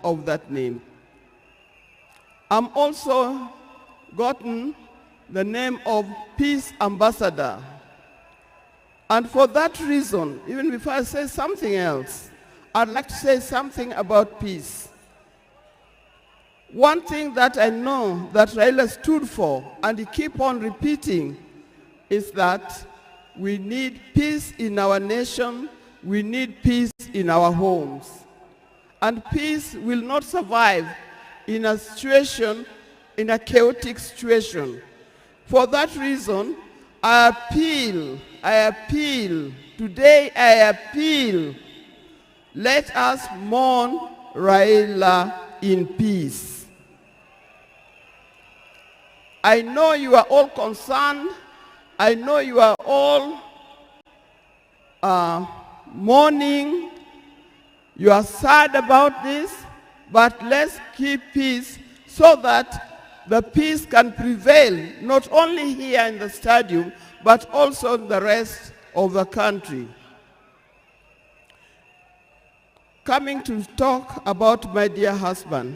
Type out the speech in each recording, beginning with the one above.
of that name. I'm also gotten the name of Peace Ambassador. And for that reason, even before I say something else, I'd like to say something about peace. One thing that I know that Raila stood for, and he keep on repeating, is that we need peace in our nation, we need peace in our homes. And peace will not survive in a situation, in a chaotic situation. For that reason, I appeal, today I appeal, let us mourn Raila in peace. I know you are all concerned, I know you are all mourning, you are sad about this, but let's keep peace so that the peace can prevail, not only here in the stadium, but also in the rest of the country. Coming to talk about my dear husband,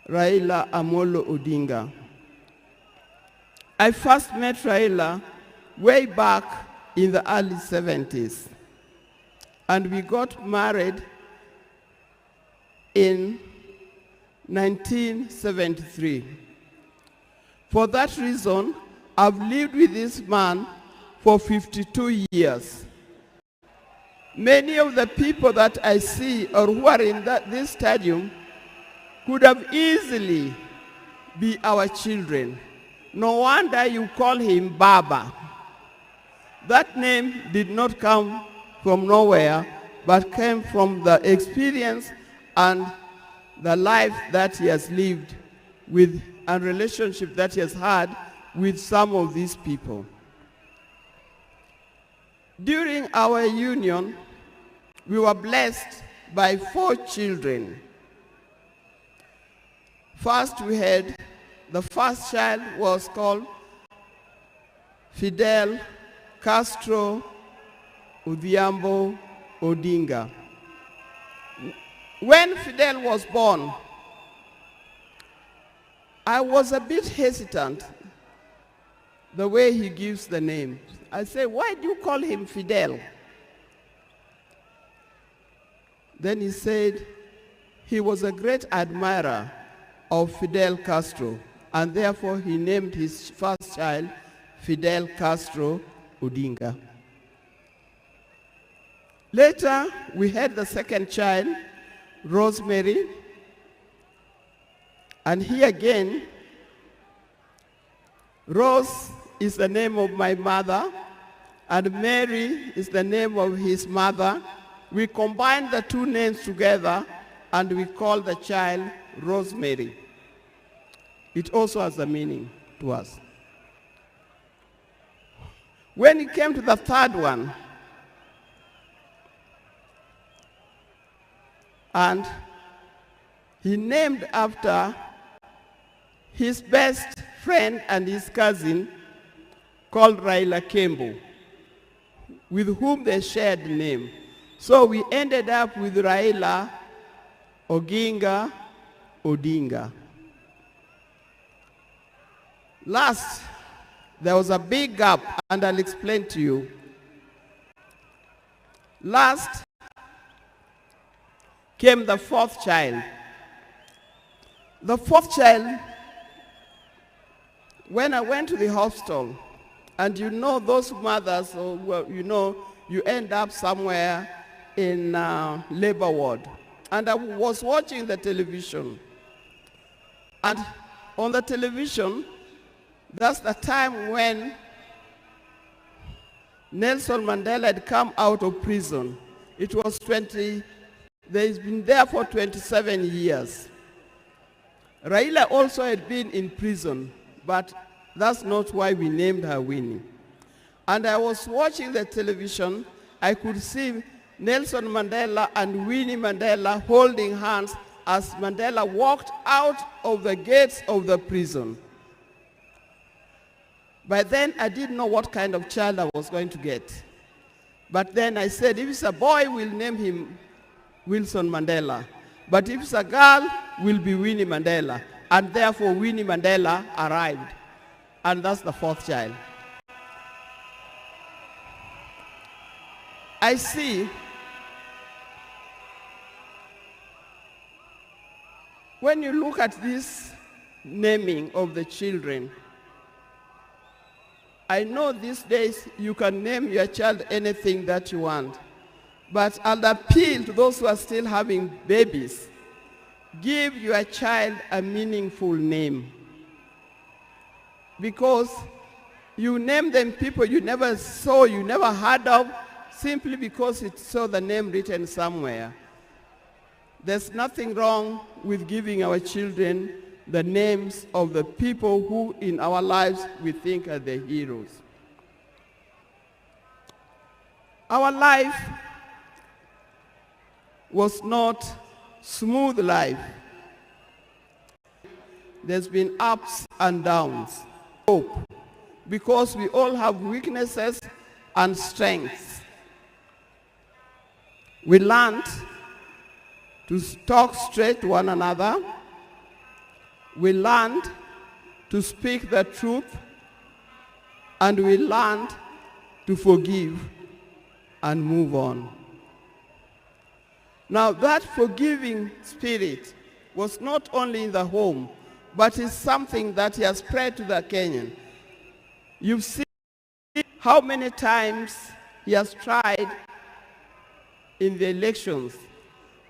Raila Amolo Odinga. I first met Raila way back in the early 70s, and we got married in 1973. For that reason, I've lived with this man for 52 years. Many of the people that I see or who are in this stadium could have easily be our children. No wonder you call him Baba. That name did not come from nowhere, but came from the experience and the life that he has lived with and relationship that he has had with some of these people. During our union, we were blessed by 4 children. First, we had the first child was called Fidel Castro Odhiambo Odinga. When Fidel was born, I was a bit hesitant the way he gives the name. I say, why do you call him Fidel? Then he said he was a great admirer of Fidel Castro, and therefore he named his first child Fidel Castro Odinga. Later, we had the second child, Rosemary, and here again, Rose is the name of my mother, and Mary is the name of his mother. We combined the 2 names together, and we called the child Rosemary. It also has a meaning to us. When it came to the third one, and he named after his best friend and his cousin called Raila Kembo, with whom they shared the name. So we ended up with Raila Oginga Odinga. Last, there was a big gap, and I'll explain to you. Last came the 4th child. The 4th child, when I went to the hospital, and you know those mothers, you know, you end up somewhere in labor ward. And I was watching the television. And on the television, that's the time when Nelson Mandela had come out of prison. It was he's been there for 27 years. Raila also had been in prison, but that's not why we named her Winnie. And I was watching the television, I could see Nelson Mandela and Winnie Mandela holding hands as Mandela walked out of the gates of the prison. By then, I didn't know what kind of child I was going to get. But then I said, if it's a boy, we'll name him Wilson Mandela. But if it's a girl, will be Winnie Mandela. And therefore Winnie Mandela arrived. And that's the fourth child. I see when you look at this naming of the children, I know these days you can name your child anything that you want, but I'll appeal to those who are still having babies. Give your child a meaningful name, because you name them people you never saw, you never heard of, simply because it saw the name written somewhere. There's nothing wrong with giving our children the names of the people who in our lives we think are the heroes. Our life was not smooth life. There's been ups and downs. Hope, because we all have weaknesses and strengths. We learned to talk straight to one another. We learned to speak the truth, and we learned to forgive and move on. Now that forgiving spirit was not only in the home, but is something that has spread to the Kenyan. You've seen how many times he has tried in the elections,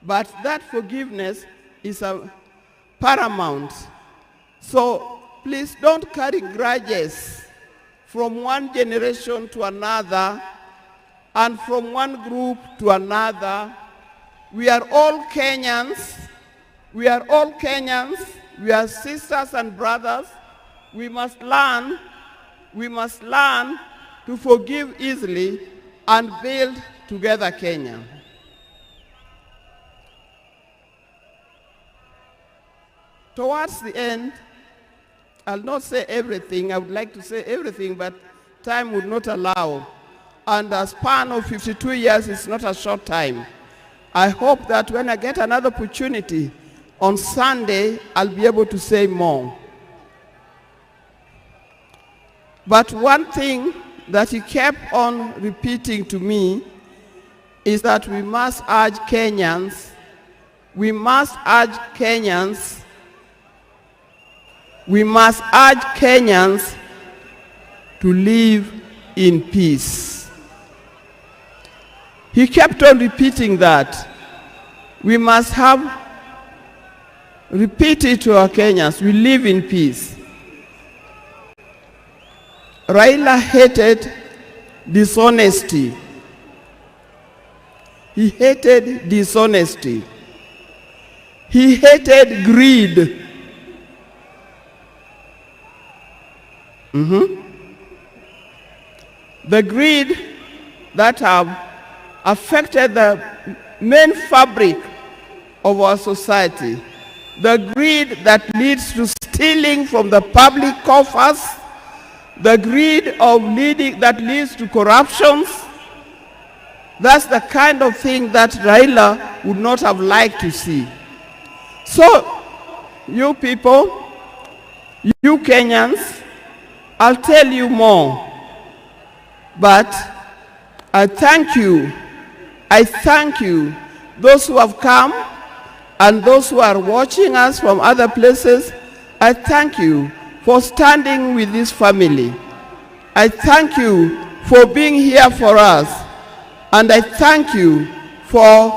but that forgiveness is a paramount. So please don't carry grudges from one generation to another and from one group to another. We are all Kenyans. We are all Kenyans. We are sisters and brothers. We must learn to forgive easily and build together Kenya. Towards the end, I'll not say everything. I would like to say everything, but time would not allow. And a span of 52 years is not a short time. I hope that when I get another opportunity on Sunday, I'll be able to say more. But one thing that he kept on repeating to me is that we must urge Kenyans, to live in peace. He kept on repeating that. We must repeat it to our Kenyans, we live in peace. Raila hated dishonesty. He hated dishonesty. He hated greed. The greed that have affected the main fabric of our society. The greed that leads to stealing from the public coffers. The greed that leads to corruptions. That's the kind of thing that Raila would not have liked to see. So, you people, you Kenyans, I'll tell you more. But I thank you, those who have come and those who are watching us from other places. I thank you for standing with this family. I thank you for being here for us. And I thank you for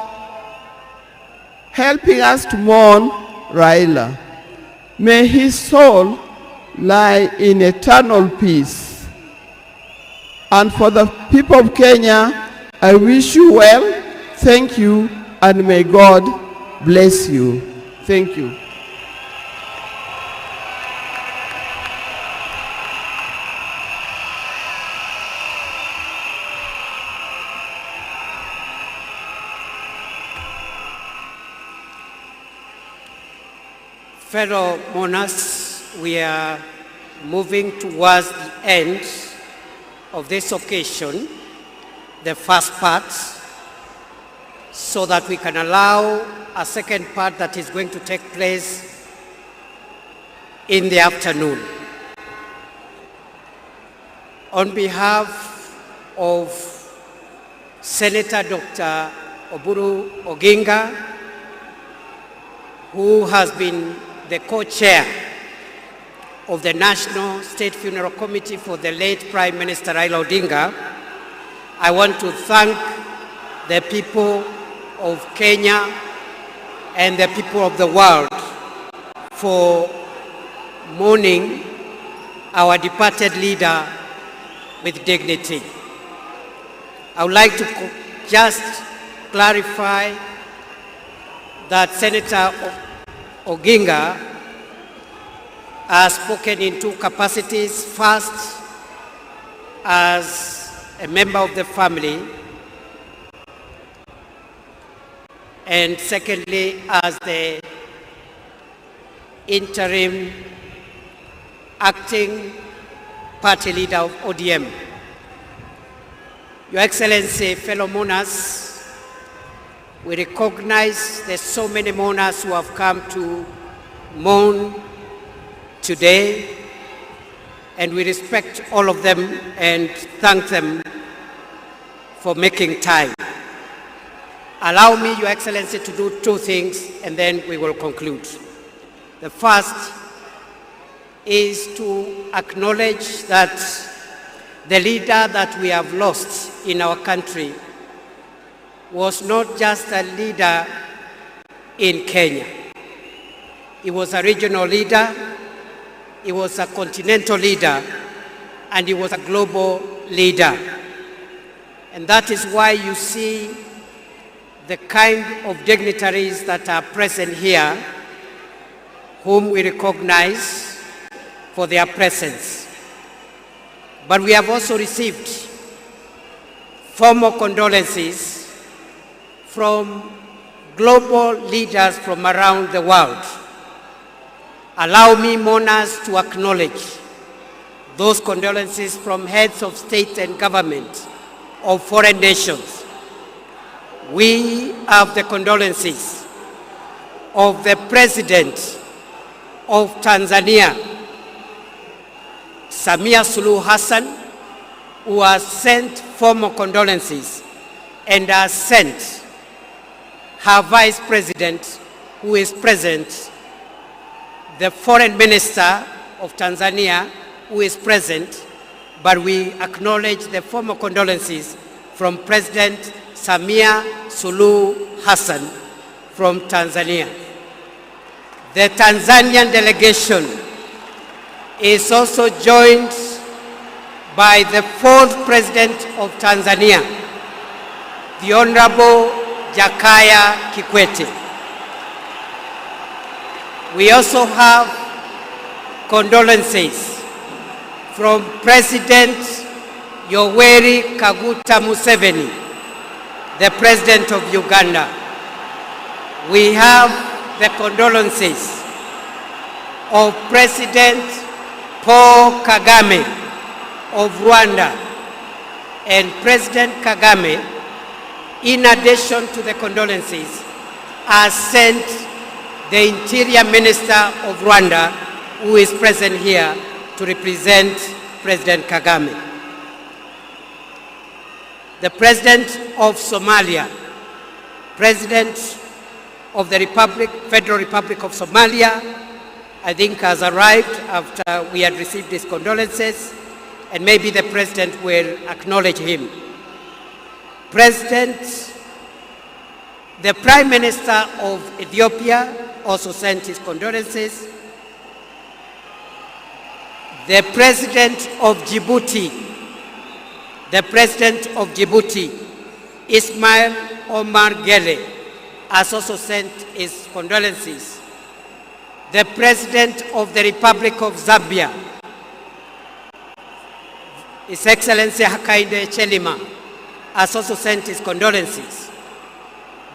helping us to mourn Raila. May his soul lie in eternal peace. And for the people of Kenya, I wish you well, thank you, and may God bless you. Thank you. Fellow monarchs, we are moving towards the end of this occasion, the first part. so that we can allow a second part that is going to take place in the afternoon. On behalf of Senator Dr. Oburu Oginga, who has been the co-chair of the National State Funeral Committee for the late Prime Minister Raila Odinga, I want to thank the people of Kenya and the people of the world for mourning our departed leader with dignity. I would like to just clarify that Senator Oginga has spoken in two capacities. First, as a member of the family, and secondly, as the interim acting party leader of ODM. Your Excellency, fellow mourners, we recognize there's so many mourners who have come to mourn today, and we respect all of them and thank them for making time. Allow me, Your Excellency, to do two things and then we will conclude. The first is to acknowledge that the leader that we have lost in our country was not just a leader in Kenya. He was a regional leader, he was a continental leader, and he was a global leader. And that is why you see the kind of dignitaries that are present here, whom we recognize for their presence. But we have also received formal condolences from global leaders from around the world. Allow me, mourners, to acknowledge those condolences from heads of state and government of foreign nations. We have the condolences of the President of Tanzania, Samia Suluhu Hassan, who has sent formal condolences and has sent her Vice President, who is present, the Foreign Minister of Tanzania, who is present, but we acknowledge the formal condolences from President Samia Suluhu Hassan from Tanzania. The Tanzanian delegation is also joined by the fourth President of Tanzania, the Honorable Jakaya Kikwete. We also have condolences from President Yoweri Kaguta Museveni, the President of Uganda. We have the condolences of President Paul Kagame of Rwanda. And President Kagame, in addition to the condolences, has sent the Interior Minister of Rwanda, who is present here to represent President Kagame. The President of Somalia, President of the Federal Republic of Somalia, I think has arrived after we had received his condolences, and maybe the President will acknowledge him. The Prime Minister of Ethiopia also sent his condolences. The President of Djibouti, Ismail Omar Gele, has also sent his condolences. The President of the Republic of Zambia, His Excellency Hakainde Hichilema, has also sent his condolences.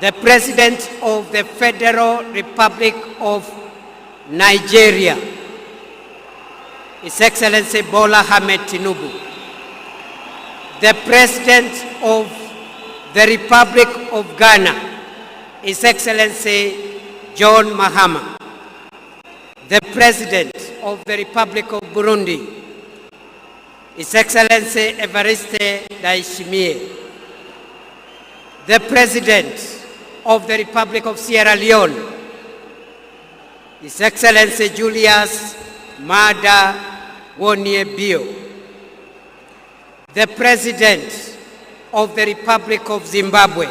The President of the Federal Republic of Nigeria, His Excellency Bola Ahmed Tinubu, the President of the Republic of Ghana, His Excellency John Mahama, the President of the Republic of Burundi, His Excellency Evariste Ndayishimiye, the President of the Republic of Sierra Leone, His Excellency Julius Maada Bio, the President of the Republic of Zimbabwe,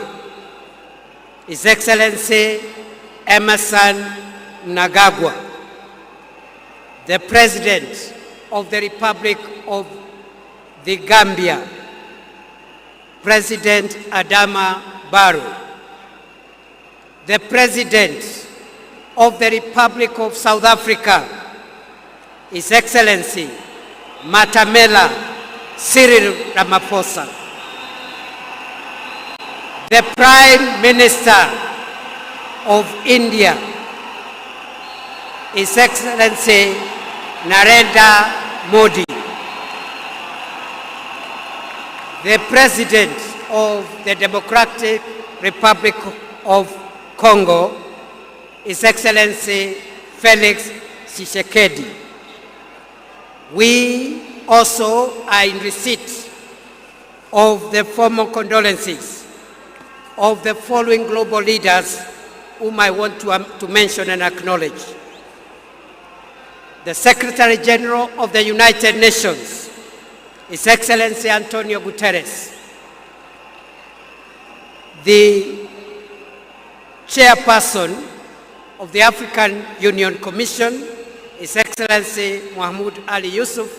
His Excellency Emerson Mnangagwa, the President of the Republic of the Gambia, President Adama Barrow, the President of the Republic of South Africa, His Excellency Matamela Cyril Ramaphosa, the Prime Minister of India, His Excellency Narendra Modi, the President of the Democratic Republic of Congo, His Excellency Felix Tshisekedi. We also are in receipt of the formal condolences of the following global leaders whom I want to mention and acknowledge. The Secretary General of the United Nations, His Excellency Antonio Guterres, the Chairperson of the African Union Commission, His Excellency Mahmoud Ali Yusuf,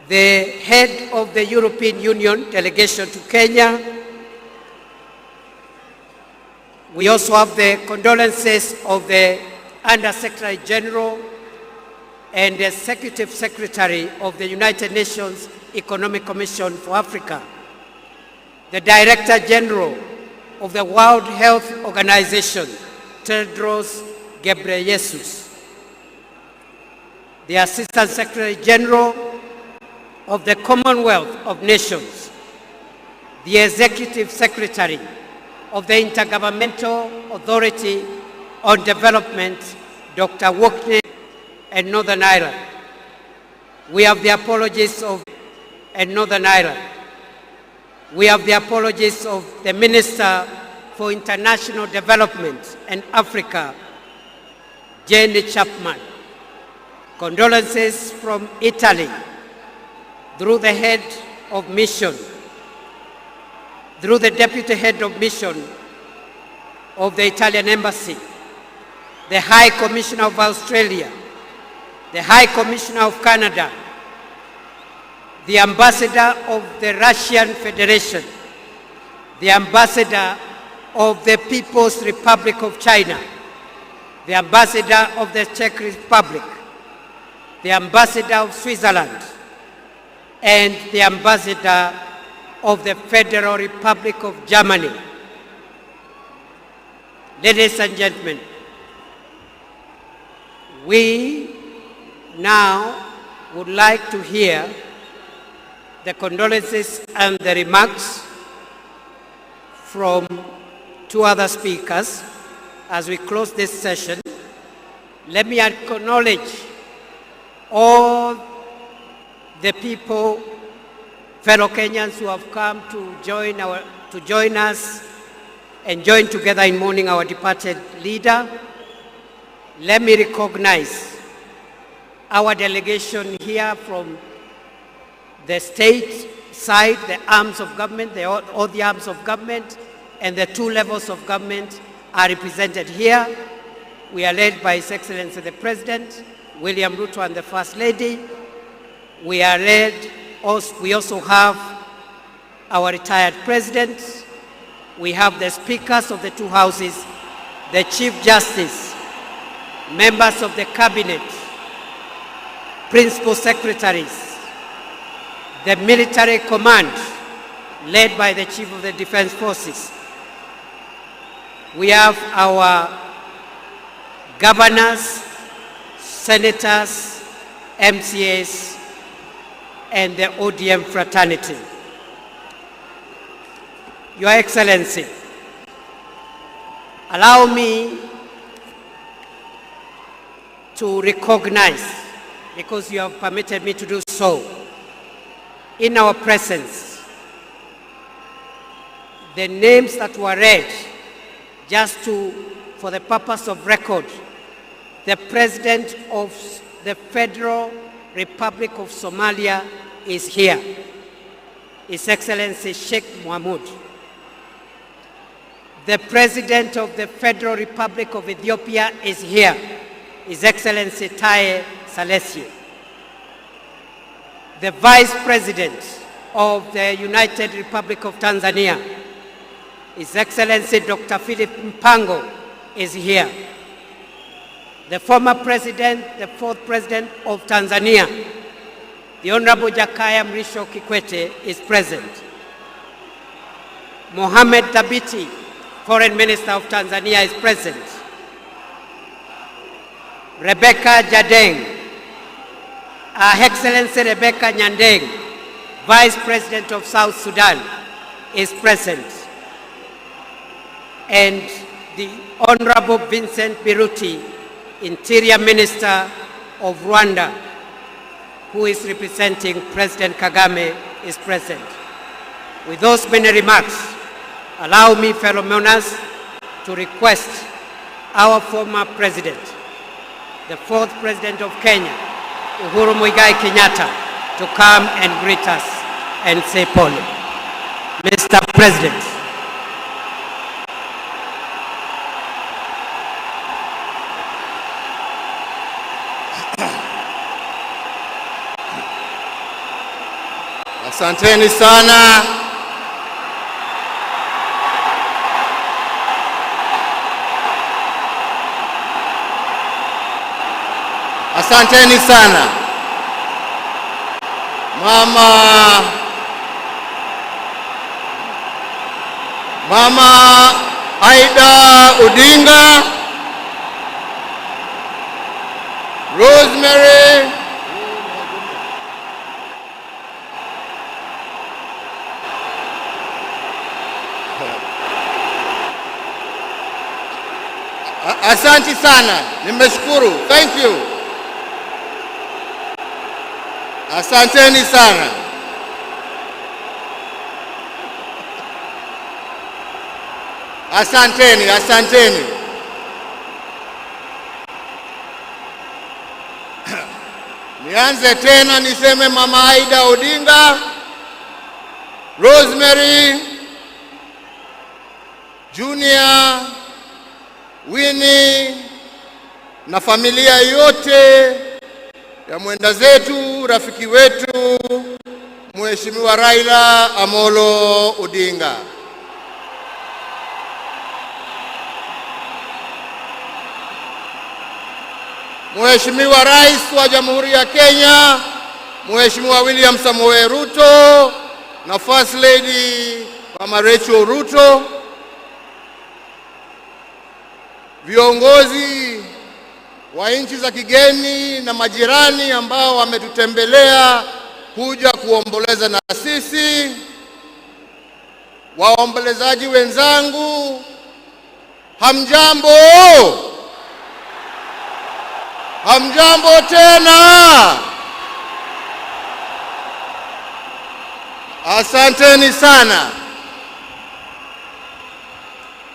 the Head of the European Union Delegation to Kenya. We also have the condolences of the Under-Secretary General and the Executive Secretary of the United Nations Economic Commission for Africa, the Director General of the World Health Organization, Tedros Ghebreyesus, the Assistant Secretary General of the Commonwealth of Nations, the Executive Secretary of the Intergovernmental Authority on Development, Dr. Wokne, and Northern Ireland. We have the apologies of Northern Ireland. We have the apologies of the Minister for International Development and Africa, Jenny Chapman. Condolences from Italy through the head of mission, through the deputy head of mission of the Italian Embassy, the High Commissioner of Australia, the High Commissioner of Canada, the Ambassador of the Russian Federation, the Ambassador of the People's Republic of China, the Ambassador of the Czech Republic, the Ambassador of Switzerland, and the Ambassador of the Federal Republic of Germany. Ladies and gentlemen, we now would like to hear the condolences and the remarks from two other speakers as we close this session. Let me acknowledge all the people, fellow Kenyans who have come to join us and join together in mourning our departed leader. Let me recognize our delegation here from the state side, the arms of government, all the arms of government, and the two levels of government are represented here. We are led by His Excellency the President, William Ruto, and the First Lady. We also have our retired President. We have the speakers of the two houses, the Chief Justice, members of the Cabinet, Principal Secretaries, the military command led by the Chief of the Defense Forces. We have our governors, senators, MCAs, and the ODM fraternity. Your Excellency, Allow me to recognize, because you have permitted me to do so, in our presence, the names that were read, just for the purpose of record. The President of the Federal Republic of Somalia is here, His Excellency Sheikh Mohamud. The President of the Federal Republic of Ethiopia is here, His Excellency Taye Salesio. The Vice President of the United Republic of Tanzania, His Excellency Dr. Philip Mpango, is here. The former President, the fourth President of Tanzania, the Honorable Jakaya Mrisho Kikwete, is present. Mohamed Thabiti, Foreign Minister of Tanzania, is present. Rebecca Jadeng, Her Excellency Rebecca Nyandeng, Vice President of South Sudan, is present. And the Honorable Vincent Biruti, Interior Minister of Rwanda, who is representing President Kagame, is present. With those many remarks, allow me, fellow mourners, to request our former President, the fourth President of Kenya, Uhuru Muigai Kenyatta, to come and greet us and say pole. Mr. President. Asanteni sana. Asanteni sana. Mama Aida Odinga, Rosemary Asante sana, nimeshukuru. Thank you. Asanteni sana. Asanteni. Nianze tena niseme Mama Aida Odinga, Rosemary, Junior, Winnie na familia yote ya mwenda zetu, rafiki wetu, Mheshimiwa Raila Amolo Odinga. Mheshimiwa Rais wa Jamhuri ya Kenya, Mheshimiwa William Samoei Ruto na First Lady Mama Rachel Ruto, viongozi wa nchi za kigeni na majirani ambao wametutembelea kuja kuomboleza na sisi, waombolezaji wenzangu, hamjambo? Hamjambo tena. Asanteni sana.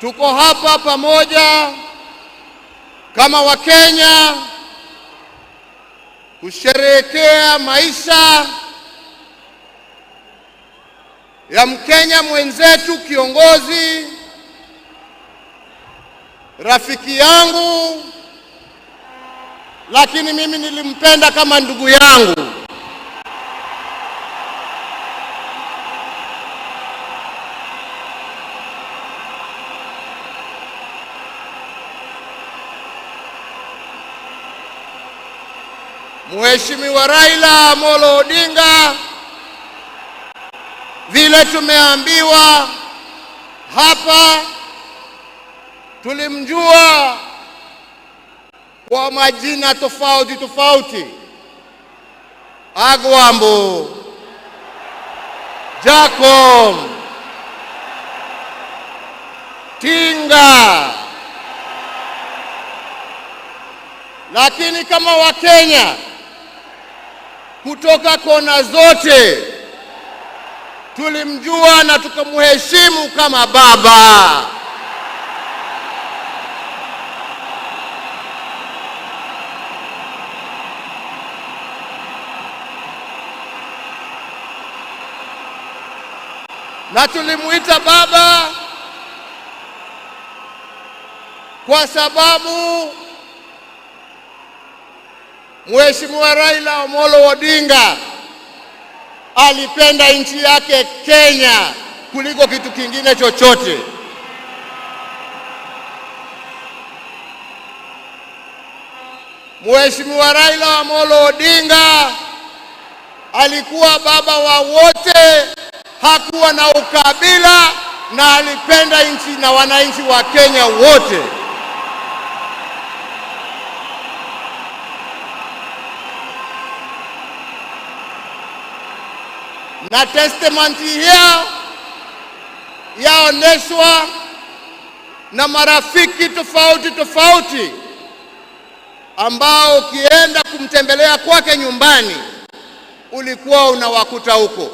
Tuko hapa pamoja kama Wakenya kusherehekea maisha ya Mkenya mwenzetu, kiongozi, rafiki yangu, lakini mimi nilimpenda kama ndugu yangu. Mheshimiwa Raila Amolo Odinga, vile tumeambiwa hapa, tulimjua kwa majina tofauti: Agwambo, Jacob, Tinga, Lakini kama Wakenya kutoka kona zote tulimjua na tukamheshimu kama baba. Na tulimuita baba kwa sababu Mheshimiwa Raila Amolo Odinga alipenda nchi yake Kenya kuliko kitu kingine chochote. Mheshimiwa Raila Amolo Odinga alikuwa baba wa wote, hakuwa na ukabila na alipenda nchi na wananchi wa Kenya wote. Na testimony hiyo yaoneshwa na marafiki tofauti tofauti ambao ukienda kumtembelea kwake nyumbani ulikuwa unawakuta huko.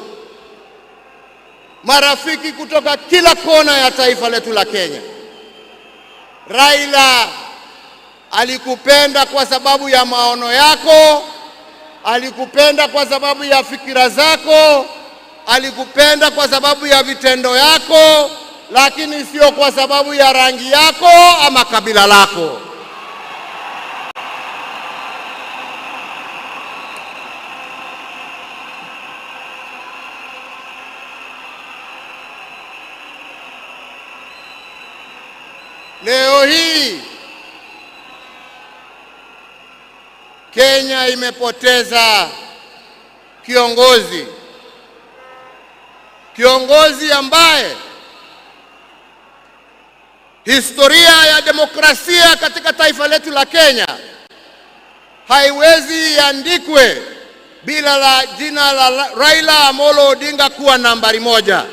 Marafiki kutoka kila kona ya taifa letu la Kenya. Raila alikupenda kwa sababu ya maono yako, alikupenda kwa sababu ya fikira zako, alikupenda kwa sababu ya vitendo yako, lakini sio kwa sababu ya rangi yako ama kabila lako. Leo hii Kenya imepoteza kiongozi ambaye historia ya demokrasia katika taifa letu la Kenya haiwezi iandikwe bila la jina la Raila Amolo Odinga kuwa nambari moja.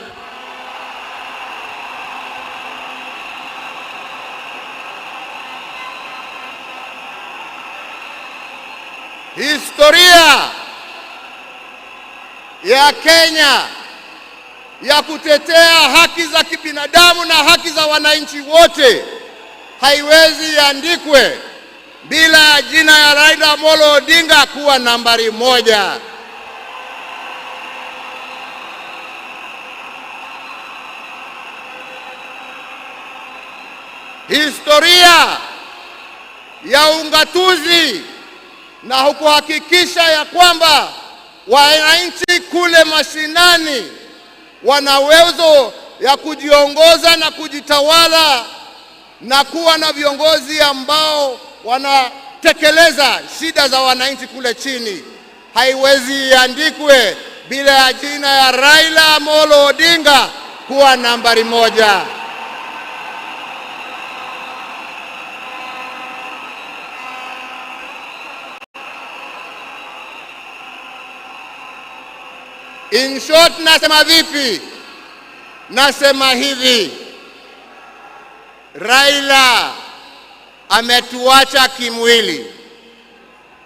Historia ya Kenya ya kutetea haki za kibinadamu na haki za wananchi wote haiwezi iandikwe bila jina ya Raila Amolo Odinga kuwa nambari moja. Historia ya ungatuzi na kuhakikisha ya kwamba wananchi kule mashinani wana uwezo ya kujiongoza na kujitawala na kuwa na viongozi ambao wanatekeleza shida za wananchi kule chini, haiwezi iandikwe bila ya jina ya Raila Amolo Odinga kuwa nambari moja. In short, nasema vipi? Nasema hivi, Raila ametuacha kimwili,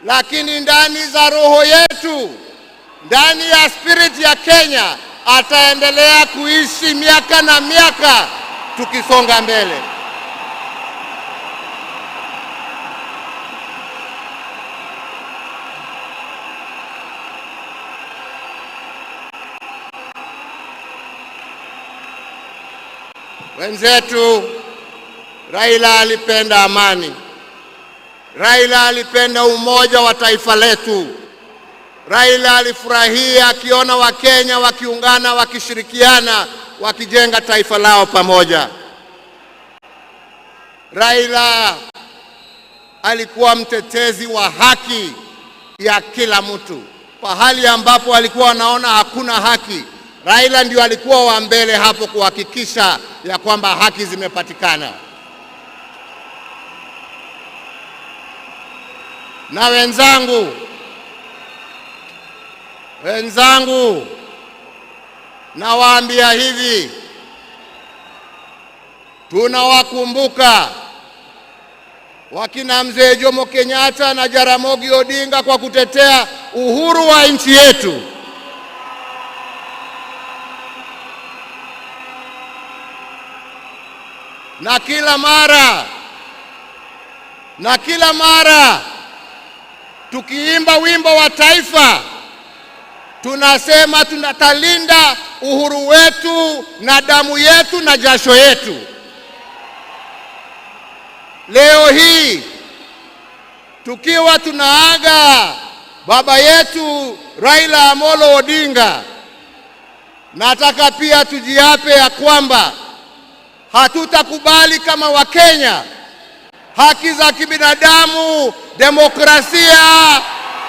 lakini ndani za roho yetu, ndani ya spirit ya Kenya, ataendelea kuishi miaka na miaka tukisonga mbele. Wenzetu, Raila alipenda amani. Raila alipenda umoja wa taifa letu. Raila alifurahia akiona Wakenya wakiungana, wakishirikiana, wakijenga taifa lao pamoja. Raila alikuwa mtetezi wa haki ya kila mtu. Pahali ambapo alikuwa anaona hakuna haki, Raila ndio alikuwa wa mbele hapo kuhakikisha ya kwamba haki zimepatikana. Na wenzangu, nawaambia hivi, tunawakumbuka wakina mzee Jomo Kenyatta na Jaramogi Odinga kwa kutetea uhuru wa nchi yetu. Na kila mara tukiimba wimbo wa taifa tunasema tunatalinda uhuru wetu na damu yetu na jasho yetu. Leo hii tukiwa tunaaga baba yetu Raila Amolo Odinga, nataka pia tujiape ya kwamba hatutakubali kama Wakenya haki za kibinadamu, demokrasia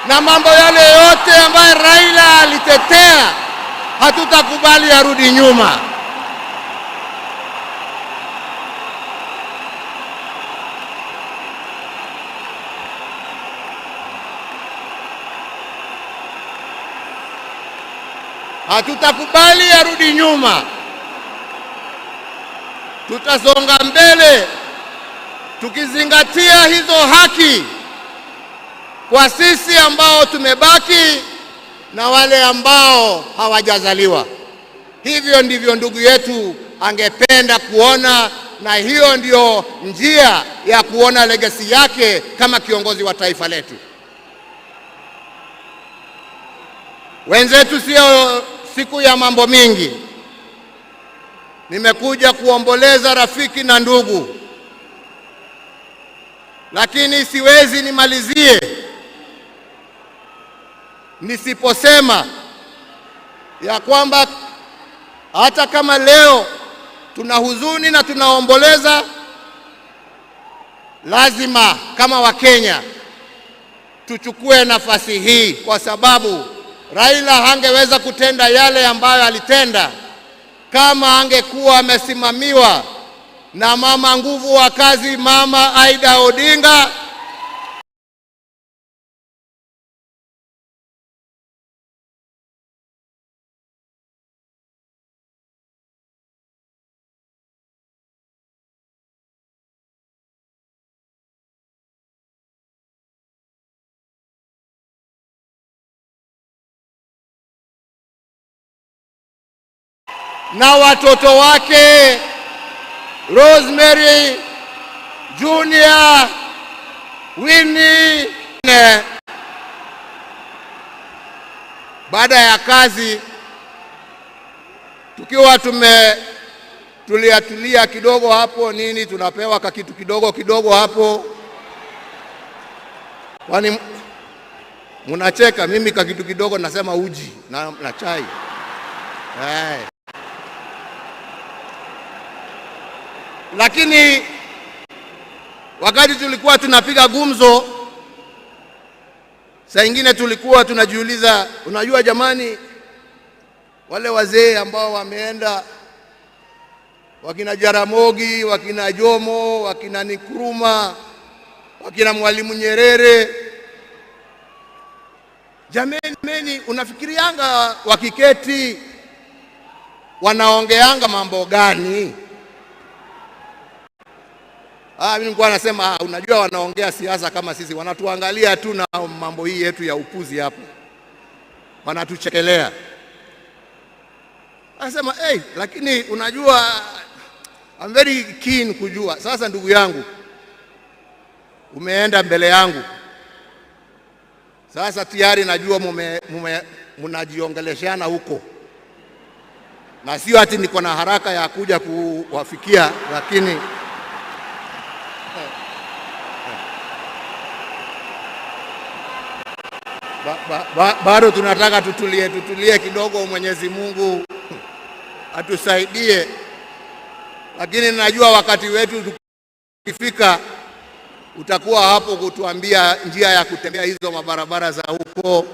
na mambo yale yote ambayo Raila alitetea, hatutakubali arudi nyuma. Hatutakubali arudi nyuma. Tutasonga mbele tukizingatia hizo haki kwa sisi ambao tumebaki na wale ambao hawajazaliwa. Hivyo ndivyo ndugu yetu angependa kuona, na hiyo ndio njia ya kuona legacy yake kama kiongozi wa taifa letu. Wenzetu, sio siku ya mambo mingi. Nimekuja kuomboleza rafiki na ndugu, lakini siwezi nimalizie nisiposema ya kwamba hata kama leo tuna huzuni na tunaomboleza, lazima kama Wakenya tuchukue nafasi hii, kwa sababu Raila hangeweza kutenda yale ambayo alitenda kama angekuwa amesimamiwa na mama nguvu wa kazi, Mama Aida Odinga, na watoto wake Rosemary, Junior, Winnie. Baada ya kazi tukiwa tulia kidogo hapo nini, tunapewa kakitu kidogo hapo. Kwani munacheka? Mimi kakitu kidogo nasema uji na chai. Lakini wakati tulikuwa tunapiga gumzo, saa nyingine tulikuwa tunajiuliza, unajua jamani, wale wazee ambao wameenda, wakina Jaramogi, wakina Jomo, wakina Nkrumah, wakina Mwalimu Nyerere, jameni, unafikirianga wakiketi wanaongeanga mambo gani? Mimi nilikuwa nasema unajua, wanaongea siasa kama sisi, wanatuangalia tu na mambo hii yetu ya upuzi hapo, wanatuchekelea. Anasema lakini unajua, I'm very keen kujua. Sasa ndugu yangu, umeenda mbele yangu, sasa tayari najua mnajiongeleshana huko, na sio ati niko na haraka ya kuja kuwafikia, lakini bado tunataka tutulie kidogo. Mwenyezi Mungu atusaidie, lakini najua wakati wetu ukifika utakuwa hapo kutuambia njia ya kutembea hizo mabarabara za huko.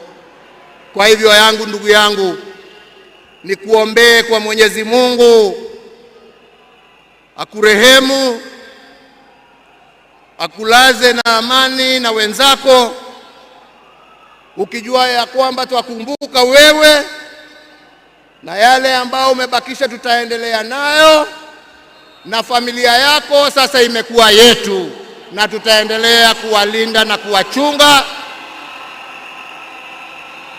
Kwa hivyo ndugu yangu, ni kuombee kwa Mwenyezi Mungu akurehemu, akulaze na amani na wenzako, ukijua ya kwamba twakumbuka wewe na yale ambao umebakisha tutaendelea nayo, na familia yako sasa imekuwa yetu. na tutaendelea kuwalinda na kuwachunga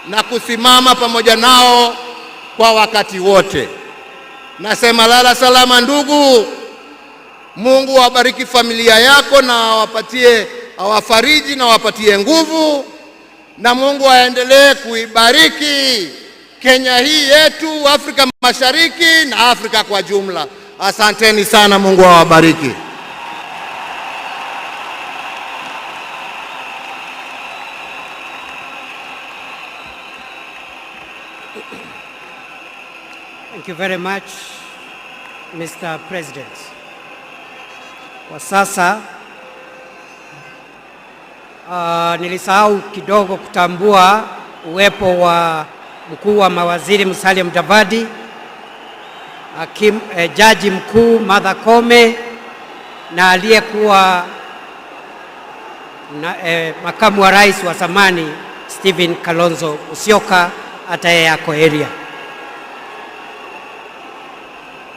na kusimama pamoja nao kwa wakati wote. Nasema lala salama ndugu. Mungu awabariki familia yako na awafariji na awapatie nguvu, na Mungu aendelee kuibariki Kenya hii yetu, Afrika Mashariki na Afrika kwa jumla. Asanteni sana, Mungu awabariki. Thank you very much, Mr. President. Kwa sasa nilisahau kidogo kutambua uwepo wa mkuu wa mawaziri Musalia Mudavadi, jaji mkuu Martha Koome na aliyekuwa makamu wa rais wa zamani Stephen Kalonzo Musyoka, hata yeye yako area.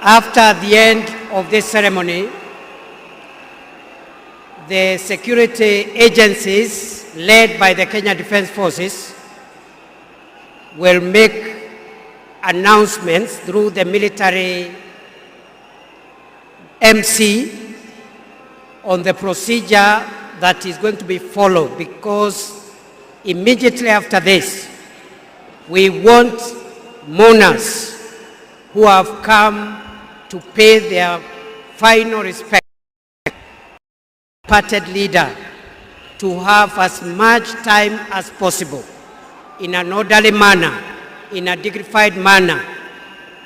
After the end of this ceremony, the security agencies led by the Kenya Defence Forces will make announcements through the military MC on the procedure that is going to be followed, because immediately after this, we want mourners who have come to pay their final respect to the departed leader to have as much time as possible in an orderly manner, in a dignified manner,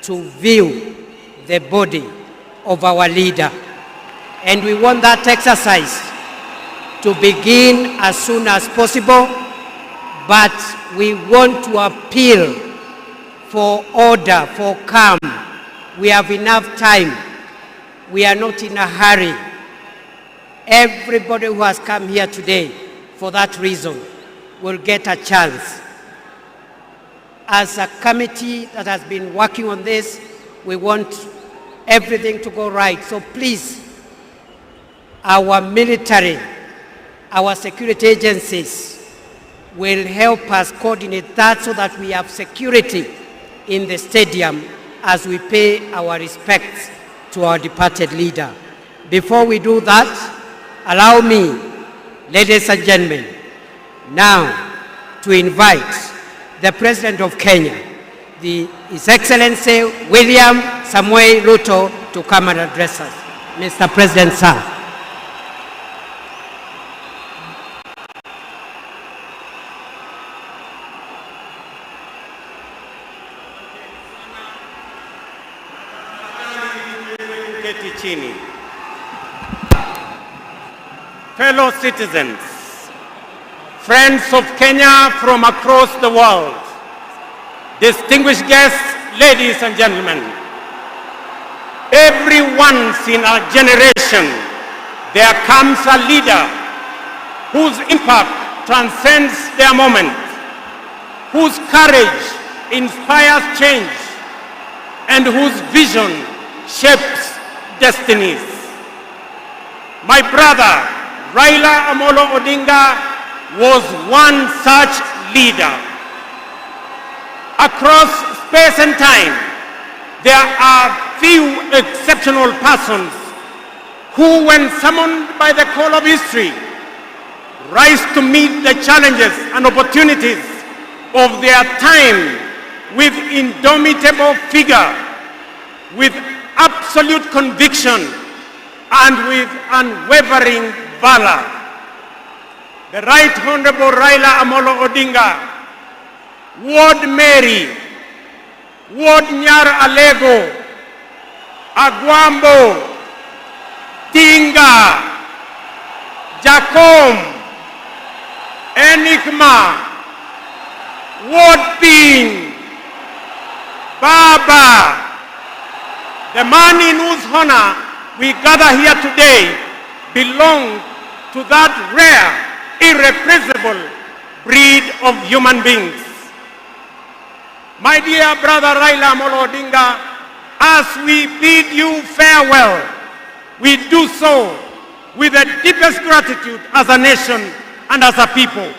to view the body of our leader. And we want that exercise to begin as soon as possible, but we want to appeal for order, for calm. We have enough time. We are not in a hurry. Everybody who has come here today for that reason will get a chance. As a committee that has been working on this, we want everything to go right. So please, our military, our security agencies will help us coordinate that so that we have security in the stadium as we pay our respects to our departed leader. Before we do that, allow me, ladies and gentlemen, now to invite the President of Kenya, His Excellency William Samoei Ruto, to come and address us. Mr. President, sir. Fellow citizens, friends of Kenya from across the world, distinguished guests, ladies and gentlemen, every once in a generation there comes a leader whose impact transcends their moment, whose courage inspires change, and whose vision shapes destinies. My brother, Raila Amolo Odinga, was one such leader. Across space and time, there are few exceptional persons who, when summoned by the call of history, rise to meet the challenges and opportunities of their time with indomitable vigor, with absolute conviction, and with unwavering valor. The Right Honorable Raila Amolo Odinga, Ward Mary, Ward Nyar Alego, Agwambo, Tinga, Jacom, Enigma, Ward Ping, Baba, the man in whose honor we gather here today belong to that rare, irrepressible breed of human beings. My dear brother Raila Amolo Odinga, as we bid you farewell, we do so with the deepest gratitude as a nation and as a people.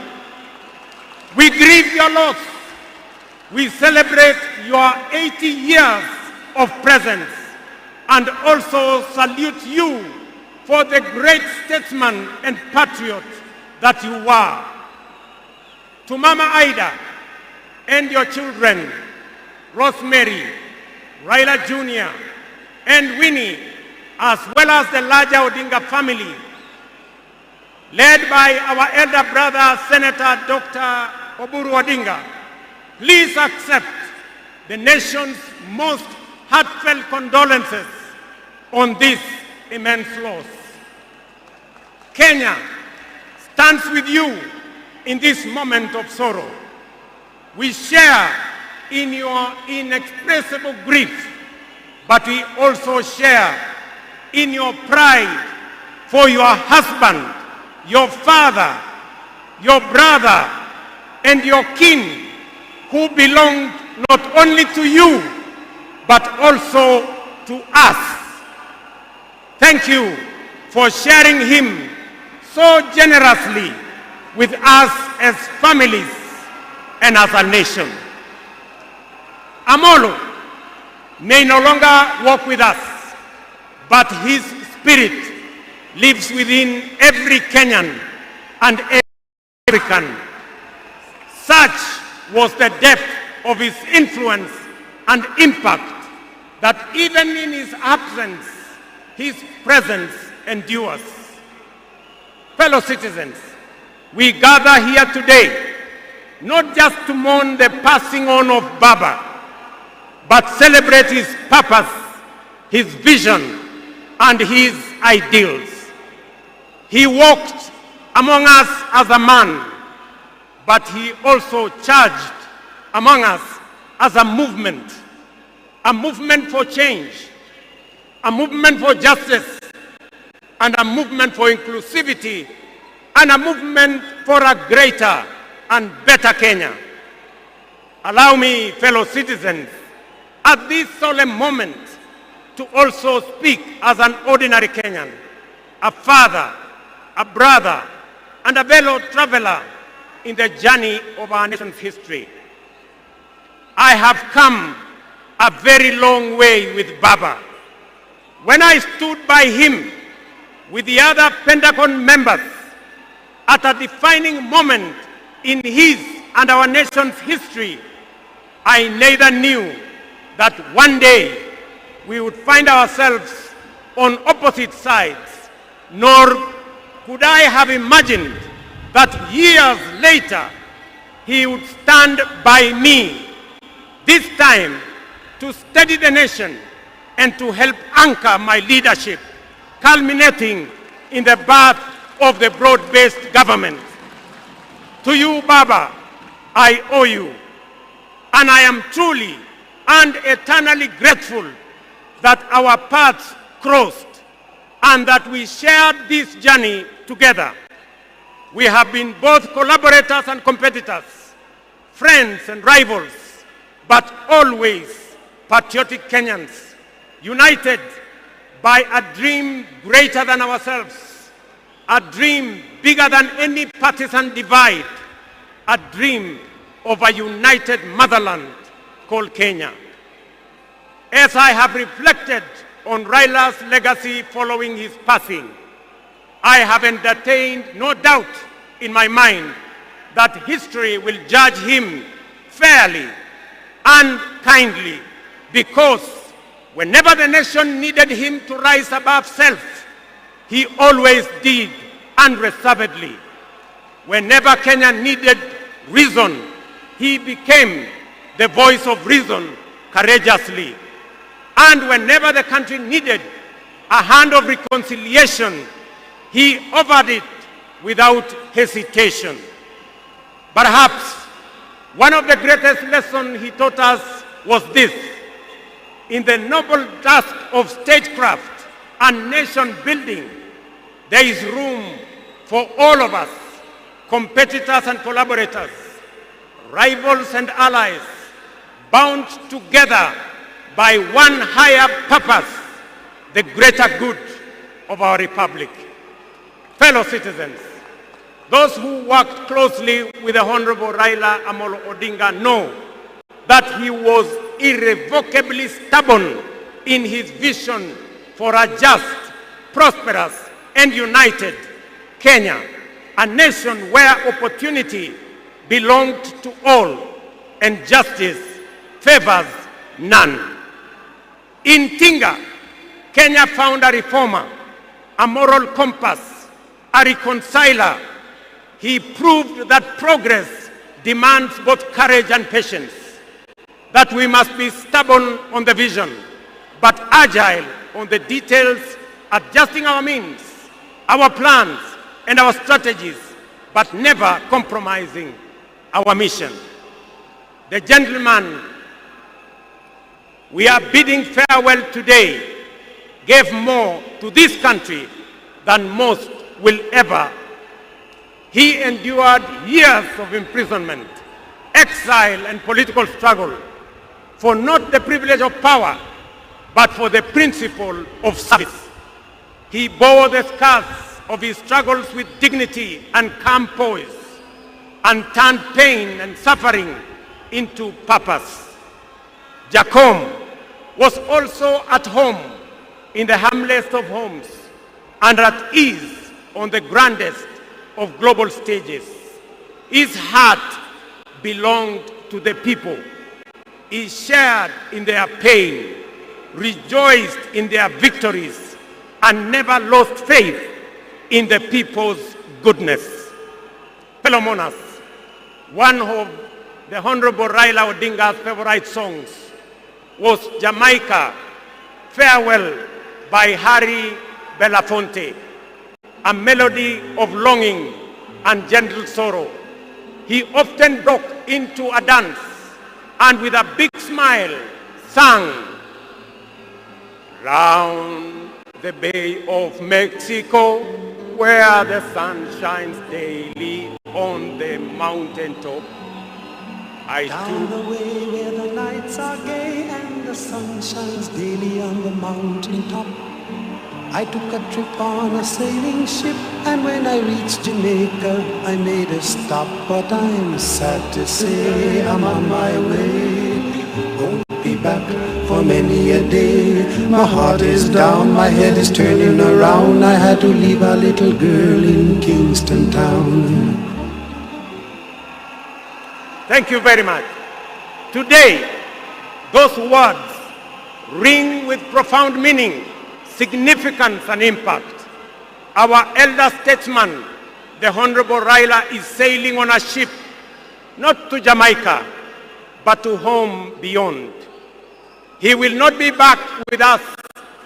We grieve your loss. We celebrate your 80 years of presence and also salute you for the great statesman and patriot that you were. To Mama Ida and your children, Rosemary, Raila Jr., and Winnie, as well as the larger Odinga family, led by our elder brother, Senator Dr. Oburu Odinga, please accept the nation's most heartfelt condolences on this immense loss. Kenya stands with you in this moment of sorrow. We share in your inexpressible grief, but we also share in your pride for your husband, your father, your brother, and your kin, who belonged not only to you, but also to us. Thank you for sharing him so generously with us as families and as a nation. Amolo may no longer walk with us, but his spirit lives within every Kenyan and every African. Such was the depth of his influence and impact that even in his absence, his presence endures. Fellow citizens, we gather here today not just to mourn the passing on of Baba, but celebrate his purpose, his vision, and his ideals. He walked among us as a man, but he also charged among us as a movement for change, a movement for justice, and a movement for inclusivity, and a movement for a greater and better Kenya. Allow me, fellow citizens, at this solemn moment, to also speak as an ordinary Kenyan, a father, a brother, and a fellow traveler in the journey of our nation's history. I have come a very long way with Baba. When I stood by him with the other Pentagon members at a defining moment in his and our nation's history, I neither knew that one day we would find ourselves on opposite sides, nor could I have imagined that years later he would stand by me, this time to steady the nation and to help anchor my leadership, culminating in the birth of the broad-based government. To you, Baba, I owe you, and I am truly and eternally grateful that our paths crossed and that we shared this journey together. We have been both collaborators and competitors, friends and rivals, but always patriotic Kenyans, united by a dream greater than ourselves, a dream bigger than any partisan divide, a dream of a united motherland called Kenya. As I have reflected on Raila's legacy following his passing, I have entertained no doubt in my mind that history will judge him fairly and kindly, because whenever the nation needed him to rise above self, he always did unreservedly. Whenever Kenya needed reason, he became the voice of reason courageously. And whenever the country needed a hand of reconciliation, he offered it without hesitation. Perhaps one of the greatest lessons he taught us was this: in the noble task of statecraft and nation building, there is room for all of us, competitors and collaborators, rivals and allies, bound together by one higher purpose, the greater good of our republic. Fellow citizens, those who worked closely with the Honorable Raila Amolo Odinga know that he was irrevocably stubborn in his vision for a just, prosperous, and united Kenya, a nation where opportunity belonged to all and justice favors none. In Tinga, Kenya found a reformer, a moral compass, a reconciler. He proved that progress demands both courage and patience, that we must be stubborn on the vision, but agile on the details, adjusting our means, our plans, and our strategies, but never compromising our mission. The gentleman we are bidding farewell today gave more to this country than most will ever. He endured years of imprisonment, exile, and political struggle for not the privilege of power, but for the principle of service. He bore the scars of his struggles with dignity and calm poise, and turned pain and suffering into purpose. Jacom was also at home in the humblest of homes and at ease on the grandest of global stages. His heart belonged to the people. He shared in their pain, rejoiced in their victories, and never lost faith in the people's goodness. Fellow monarchs, one of the Honorable Raila Odinga's favorite songs was Jamaica, Farewell by Harry Belafonte, a melody of longing and gentle sorrow. He often broke into a dance and with a big smile sang, "Round the Bay of Mexico, where the sun shines daily on the mountaintop, down the way where the nights are gay and the sun shines daily on the mountaintop, I took a trip on a sailing ship, and when I reached Jamaica, I made a stop. But I'm sad to say I'm on my way, won't be back for many a day. My heart is down, my head is turning around. I had to leave a little girl in Kingston town." Thank you very much. Today, those words ring with profound meaning, significance, and impact. Our elder statesman, the Honorable Raila, is sailing on a ship, not to Jamaica, but to home beyond. He will not be back with us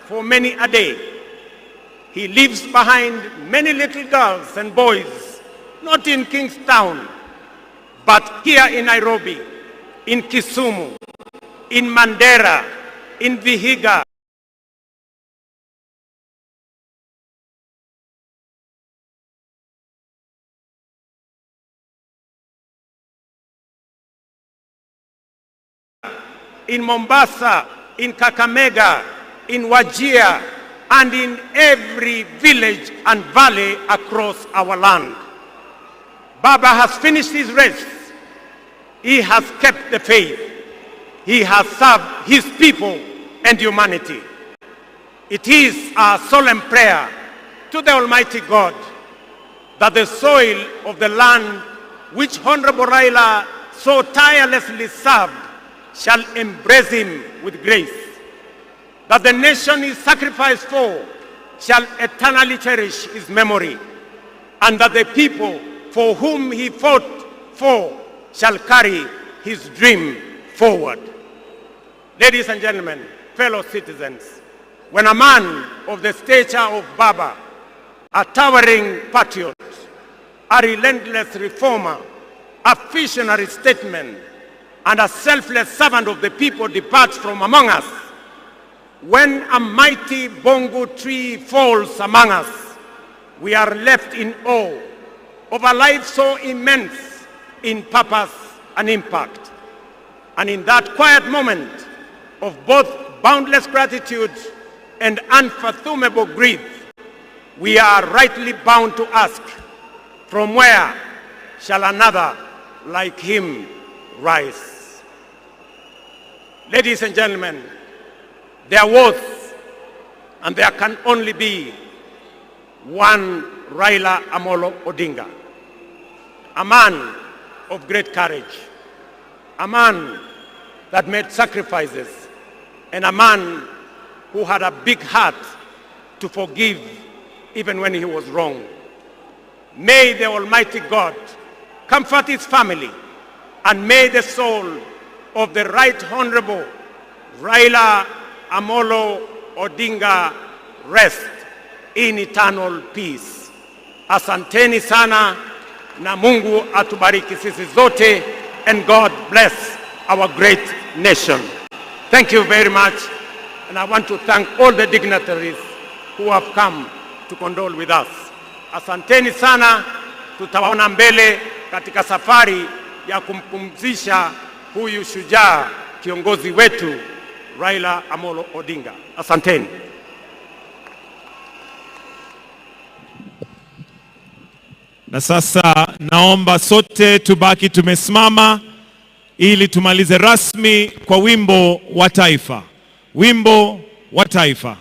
for many a day. He leaves behind many little girls and boys, not in Kingstown, but here in Nairobi, in Kisumu, in Mandera, in Vihiga, in Mombasa, in Kakamega, in Wajir, and in every village and valley across our land. Baba has finished his race. He has kept the faith. He has served his people and humanity. It is our solemn prayer to the Almighty God that the soil of the land which Honorable Raila so tirelessly served shall embrace him with grace, that the nation he sacrificed for shall eternally cherish his memory, and that the people for whom he fought for shall carry his dream forward. Ladies and gentlemen, fellow citizens, when a man of the stature of Baba, a towering patriot, a relentless reformer, a visionary statesman, and a selfless servant of the people departs from among us, when a mighty bongo tree falls among us, we are left in awe of a life so immense in purpose and impact. And in that quiet moment of both boundless gratitude and unfathomable grief, we are rightly bound to ask, from where shall another like him rise? Ladies and gentlemen, there was and there can only be one Raila Amolo Odinga, a man of great courage, a man that made sacrifices, and a man who had a big heart to forgive even when he was wrong. May the Almighty God comfort his family, and may the soul of the Right Honorable Raila Amolo Odinga rest in eternal peace. Asanteni sana na Mungu atubariki sisi zote, and God bless our great nation. Thank you very much, and I want to thank all the dignitaries who have come to condole with us. Asanteni sana, tutaona mbele katika safari ya kumpumzisha huyu shujaa kiongozi wetu Raila Amolo Odinga. Asanteni. Na sasa naomba sote tubaki tumesimama ili tumalize rasmi kwa wimbo wa taifa. Wimbo wa taifa.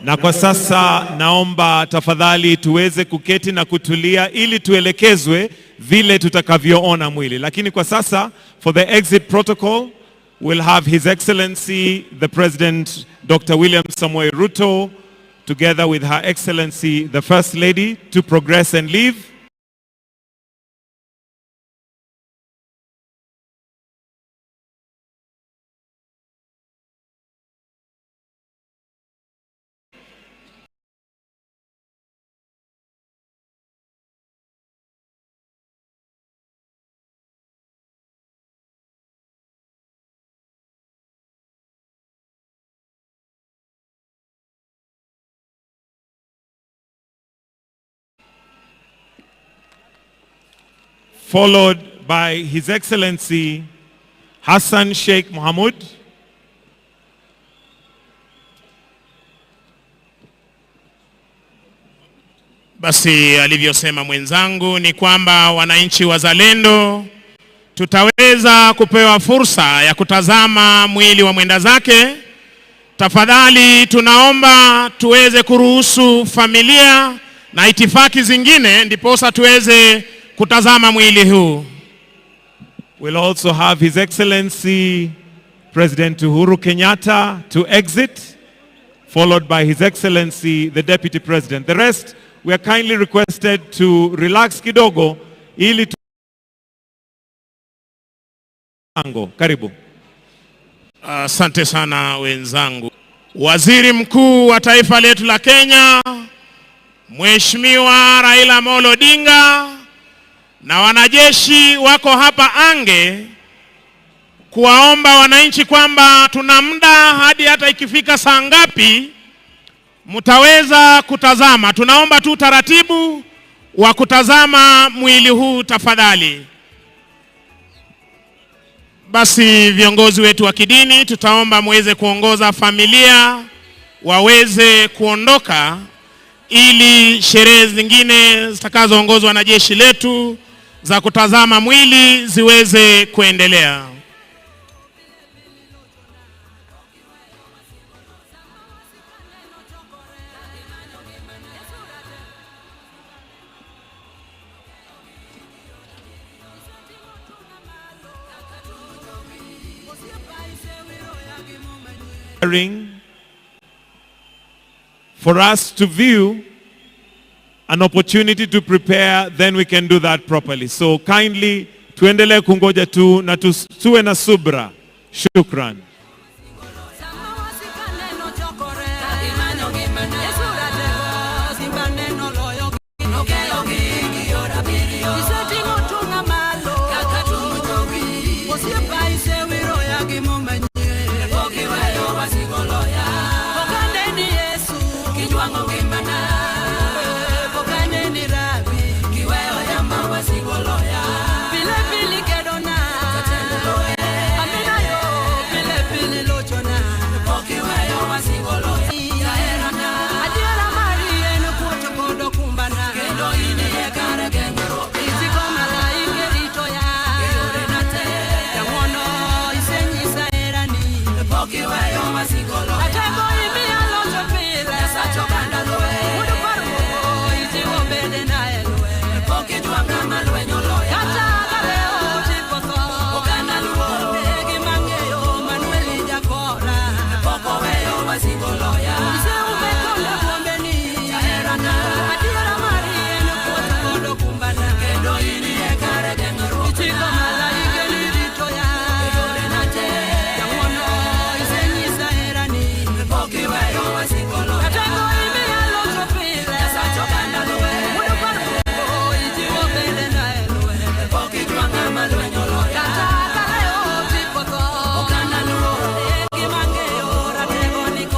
Na kwa sasa naomba tafadhali tuweze kuketi na kutulia ili tuelekezwe vile tutakavyoona mwili. Lakini kwa sasa, for the exit protocol, we'll have His Excellency the President Dr. William Samoei Ruto together with Her Excellency the First Lady to progress and leave. Followed by His Excellency Hassan Sheikh Mohamud, basi alivyosema mwenzangu ni kwamba wananchi wazalendo tutaweza kupewa fursa ya kutazama mwili wa mwenda zake. Tafadhali tunaomba tuweze kuruhusu familia na itifaki zingine ndiposa tuweze kutazama mwili huu. We'll also have His Excellency President Uhuru Kenyatta to exit, followed by His Excellency the Deputy President. The rest, we are kindly requested to relax kidogo ili karibu. Asante sana wenzangu. Waziri Mkuu wa taifa letu la Kenya, Mheshimiwa Raila Amolo Odinga, na wanajeshi wako hapa ange kuwaomba wananchi kwamba tuna muda hadi hata ikifika saa ngapi mtaweza kutazama. Tunaomba tu taratibu wa kutazama mwili huu tafadhali. Basi viongozi wetu wa kidini tutaomba muweze kuongoza familia waweze kuondoka ili sherehe zingine zitakazoongozwa na jeshi letu za kutazama mwili ziweze kuendelea. For us to view an opportunity to prepare, then we can do that properly. So kindly, tuendelee kungoja tu na tuwe na subra. Shukran. Kiweyo masigolo